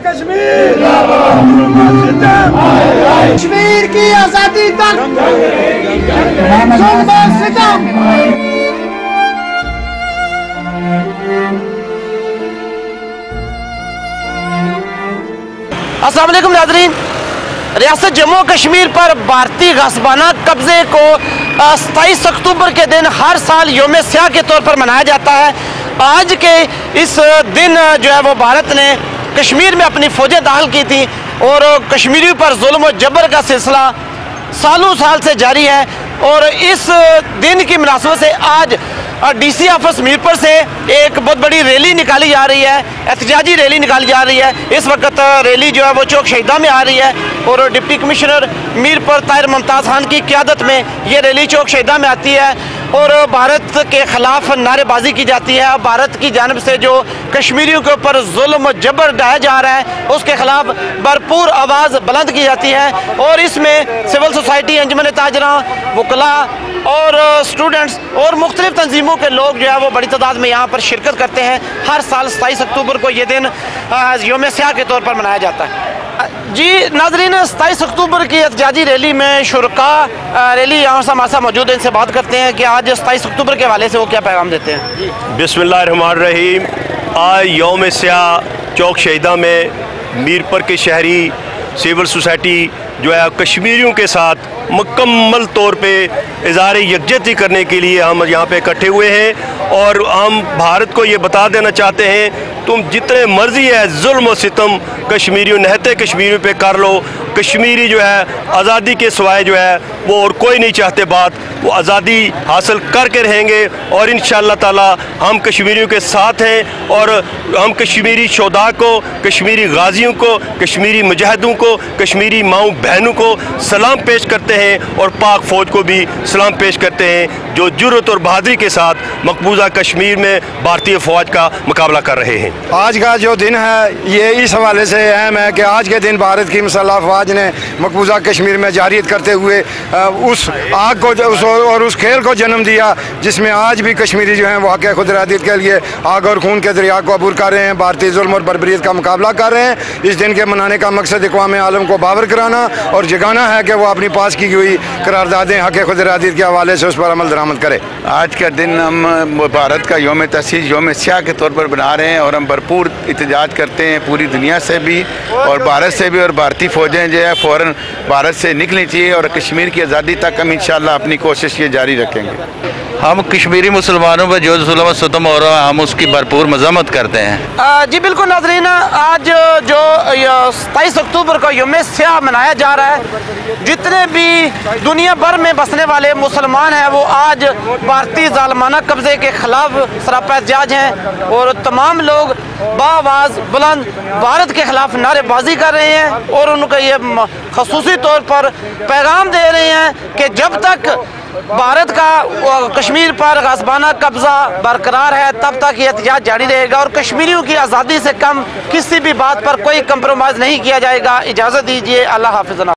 कश्मीर कश्मीर की आजादी तक सितम। अस्सलाम वालेकुम नाज़रीन, रियासत जम्मू कश्मीर पर भारतीय गासबाना कब्जे को 27 अक्टूबर के दिन हर साल यौम स्याह के तौर पर मनाया जाता है। आज के इस दिन जो है वो भारत ने कश्मीर में अपनी फौजें दाखिल की थी और कश्मीरियों पर जुल्म और जबर का सिलसिला सालों साल से जारी है। और इस दिन की मुनासबत से आज DC ऑफिस मीरपुर से एक बहुत बड़ी रैली निकाली जा रही है, एहतजाजी रैली निकाली जा रही है। इस वक्त रैली जो है वो चौक शहीदा में आ रही है और डिप्टी कमिश्नर मीरपुर ताहिर मुमताज़ खान की क़यादत में ये रैली चौक शहीदा में आती है और भारत के ख़िलाफ़ नारेबाजी की जाती है। भारत की जानिब से जो कश्मीरियों के ऊपर जुल्म जबर ढाया जा रहा है उसके ख़िलाफ़ भरपूर आवाज़ बुलंद की जाती है और इसमें सिविल सोसाइटी, अंजुमन ताजरा, वकला और स्टूडेंट्स और मुख्तलिफ तंजीमों के लोग जो है वो बड़ी तादाद में यहाँ पर शिरकत करते हैं। हर साल 27 अक्टूबर को ये दिन यौम स्याह के तौर पर मनाया जाता है। जी नाज़रीन, 27 अक्टूबर की एहतजाजी रैली में शुरका रैली यहाँ से हमारे साथ मौजूद है, इनसे बात करते हैं कि आज 27 अक्टूबर के हवाले से वो क्या पैगाम देते हैं। बिस्मिल्लाहिर्रहमानिर्रहीम। आज यौम स्याह चौक शहीदा में मीरपुर के शहरी सिविल सोसाइटी जो है कश्मीरियों के साथ मुकम्मल तौर पे इज़हार यकजहती करने के लिए हम यहाँ पे इकट्ठे हुए हैं और हम भारत को ये बता देना चाहते हैं तुम जितने मर्जी है जुल्म और सितम कश्मीरियों नहते कश्मीरियों पे कर लो। कश्मीरी जो है आज़ादी के सिवाय जो है वो और कोई नहीं चाहते बात, वो आज़ादी हासिल करके रहेंगे और इंशाअल्लाह ताला हम कश्मीरियों के साथ हैं और हम कश्मीरी शोधा को, कश्मीरी गाजियों को, कश्मीरी मुजाहिदों को, कश्मीरी माओ बहनों को सलाम पेश करते हैं और पाक फ़ौज को भी सलाम पेश करते हैं जो जुर्रत और बहादुरी के साथ मकबूजा कश्मीर में भारतीय फ़ौज का मुकाबला कर रहे हैं। आज का जो दिन है ये इस हवाले से अहम है कि आज के दिन भारत की मुसल्लह फ़ौज ने मकबूजा कश्मीर में जारियत करते हुए उस आग को और उस खेल को जन्म दिया जिसमें आज भी कश्मीरी जो हैं वो हक़ खुदरादियत के लिए आग और खून के दरिया को अबूर कर रहे हैं, भारतीय जुल्म और बर्बरियत का मुकाबला कर रहे हैं। इस दिन के मनाने का मकसद अक़वाम आलम को बावर कराना और जगाना है कि वो अपनी पास की हुई करारदादें हक़ खुदरादियत के हवाले से उस पर अमल दरामद करें। आज का दिन हम भारत का यौम तसीस यौम स्याह के तौर पर बना रहे हैं और हम भरपूर एहतजाज करते हैं पूरी दुनिया से भी और भारत से भी। और भारतीय फ़ौजें जो है फ़ौरन भारत से निकलनी चाहिए और कश्मीर की आज़ादी तक हम इंशाअल्लाह अपनी कोशिश ये जारी रखेंगे। हम कश्मीरी मुसलमानों पर जो जुल्म सितम हो रहा है हम उसकी भरपूर मज़म्मत करते हैं। जी बिल्कुल नाज़रीन, आज जो 27 अक्टूबर को यौम स्याह मनाया जा रहा है, जितने भी दुनिया भर में बसने वाले मुसलमान हैं वो आज भारतीय ज़ालिमाना कब्ज़े के ख़िलाफ़ सरापा एहतजाज हैं और तमाम लोग बाआवाज़ बुलंद भारत के ख़िलाफ़ नारेबाजी कर रहे हैं और उनका ये ख़ुसूसी तौर पर पैगाम दे रहे हैं कि जब तक भारत का कश्मीर पर गासबाना कब्जा बरकरार है तब तक ये एहतजाज जारी रहेगा और कश्मीरियों की आज़ादी से कम किसी भी बात पर कोई कंप्रोमाइज़ नहीं किया जाएगा। इजाज़त दीजिए, अल्लाह हाफ़िज़।